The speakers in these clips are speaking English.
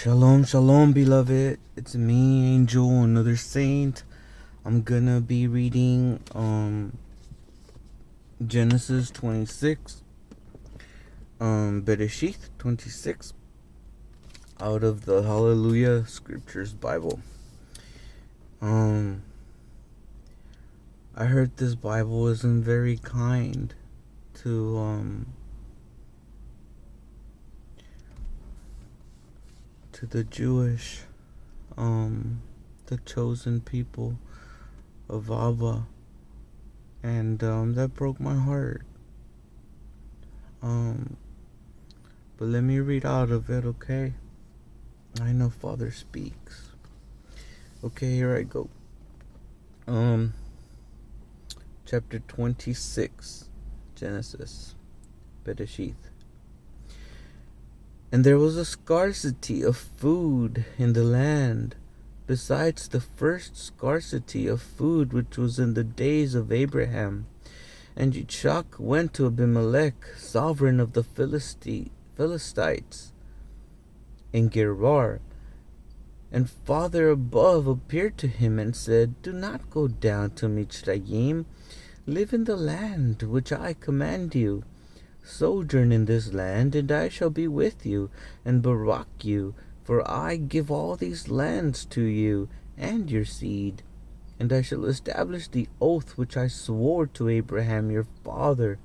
Shalom, shalom, beloved. It's me, Angel, another saint. I'm gonna be reading Genesis 26, Bereshith 26, out of the HalleluYah Scriptures Bible. I heard this Bible isn't very kind to the Jewish, the chosen people of Abba, and that broke my heart. But let me read out of it, okay? I know Father speaks. Okay, here I go. Chapter 26, Genesis, Bereshith. And there was a scarcity of food in the land, besides the first scarcity of food which was in the days of Abraham. And Yitzchak went to Abimelech, sovereign of the Philistines, in Gerar. And Father above appeared to him and said, Do not go down to Mitzrayim. Live in the land which I command you. Sojourn in this land, and I shall be with you, and Baruch you, for I give all these lands to you, and your seed. And I shall establish the oath which I swore to Abraham your father,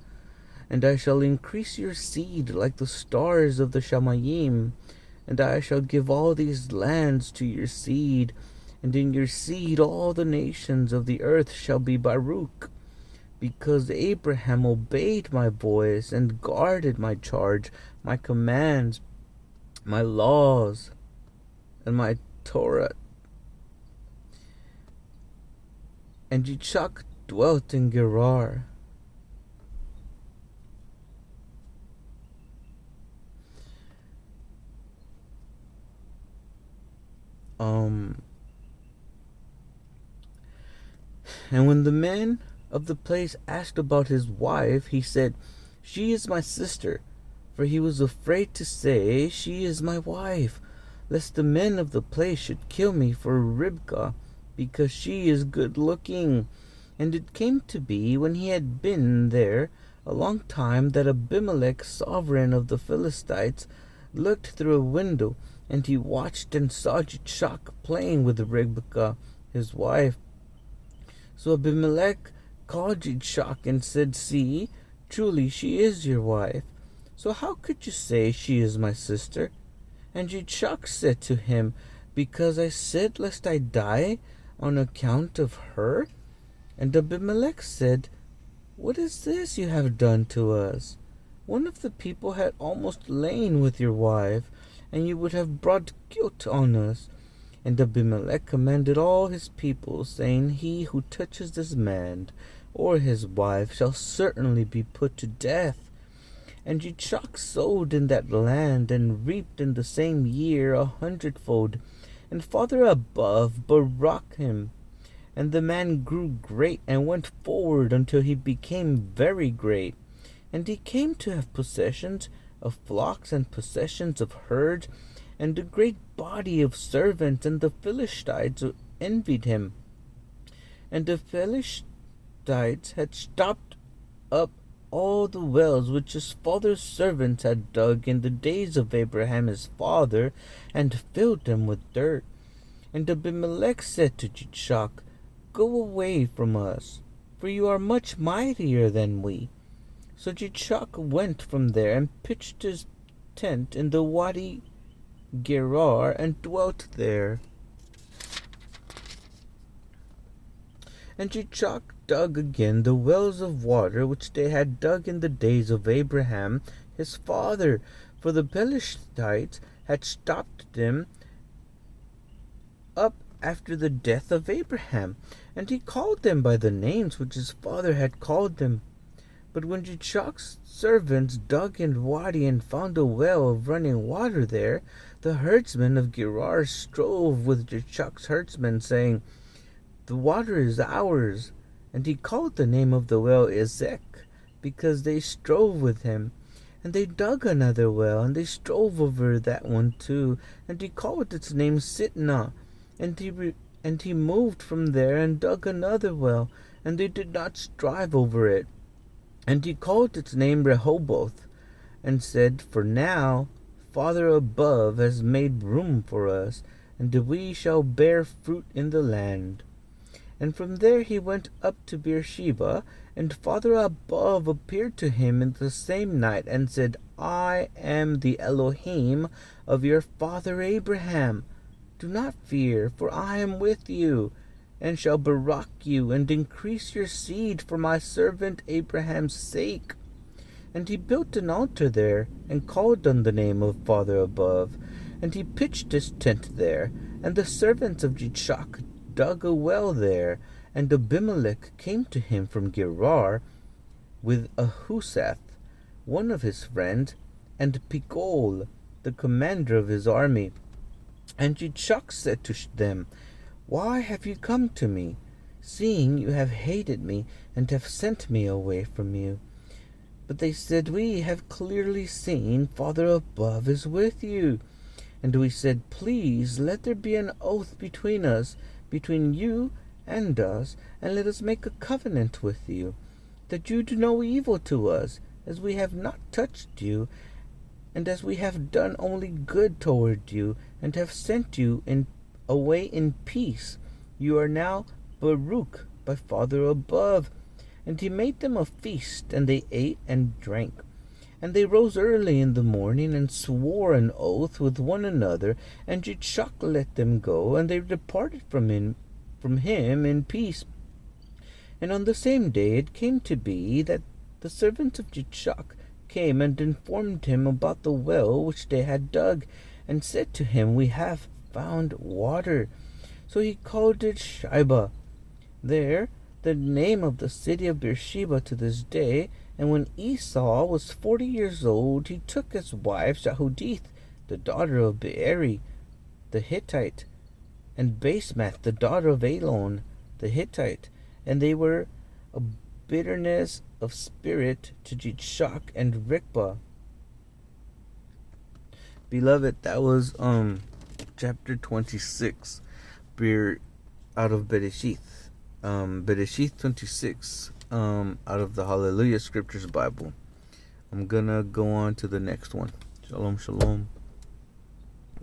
and I shall increase your seed like the stars of the Shamayim, and I shall give all these lands to your seed, and in your seed all the nations of the earth shall be Baruch. Because Abraham obeyed my voice and guarded my charge, my commands, my laws, and my Torah. And Yitzchak dwelt in Gerar. And when the men of the place asked about his wife, he said, She is my sister. For he was afraid to say, She is my wife, lest the men of the place should kill me for Ribkah, because she is good looking. And it came to be, when he had been there a long time, that Abimelech, sovereign of the Philistines, looked through a window, and he watched and saw Yitzchak playing with Ribkah, his wife. So Abimelech called Yitzchak and said, See, truly she is your wife. So how could you say, She is my sister? And Yitzchak said to him, Because I said, lest I die on account of her? And Abimelech said, What is this you have done to us? One of the people had almost lain with your wife, and you would have brought guilt on us. And Abimelech commanded all his people, saying, He who touches this man or his wife shall certainly be put to death. And Yitzchak sowed in that land, and reaped in the same year 100-fold. And Father above baruch him. And the man grew great, and went forward until he became very great. And he came to have possessions of flocks, and possessions of herds, and a great body of servants. And the Philistines envied him. And the Philistines had stopped up all the wells which his father's servants had dug in the days of Abraham his father, and filled them with dirt. And Abimelech said to Yitzchak, Go away from us, for you are much mightier than we. So Yitzchak went from there, and pitched his tent in the Wadi Gerar, and dwelt there. And Yitzchak dug again the wells of water which they had dug in the days of Abraham his father, for the Bereshith had stopped them up after the death of Abraham. And he called them by the names which his father had called them. But when Yitzchak's servants dug in Wadi and found a well of running water there, the herdsmen of Gerar strove with Yitzchak's herdsmen, saying, The water is ours. And he called the name of the well Ezek, because they strove with him. And they dug another well, and they strove over that one too, and he called its name Sitnah. And he moved from there and dug another well, and they did not strive over it. And he called its name Rehoboth, and said, For now Father above has made room for us, and we shall bear fruit in the land. And from there he went up to Beersheba, and Father above appeared to him in the same night, and said, I am the Elohim of your father Abraham. Do not fear, for I am with you, and shall barak you, and increase your seed for my servant Abraham's sake. And he built an altar there, and called on the name of Father above. And he pitched his tent there, and the servants of Yitzchak dug a well there. And Abimelech came to him from Gerar with Ahusath, one of his friends, and Picol, the commander of his army. And Yitzchak said to them, Why have you come to me, seeing you have hated me, and have sent me away from you? But they said, We have clearly seen Father above is with you. And we said, Please let there be an oath between us, between you and us, and let us make a covenant with you, that you do no evil to us, as we have not touched you, and as we have done only good toward you, and have sent you away in peace. You are now Baruch by Father above. And he made them a feast, and they ate and drank. And they rose early in the morning, and swore an oath with one another, and Yitzchak let them go, and they departed from him in peace. And on the same day it came to be that the servants of Yitzchak came and informed him about the well which they had dug, and said to him, We have found water. So he called it Shibah. There the name of the city of Beersheba to this day. And when Esau was 40 years old, he took as wife Jahudith, the daughter of Beeri the Hittite, and Basemath, the daughter of Elon the Hittite. And they were a bitterness of spirit to Yitzchak and Rikbah. Beloved, that was chapter 26 out of Bereshith. Bereshith 26 out of the HalleluYah Scriptures Bible. I'm gonna go on to the next one. Shalom, shalom.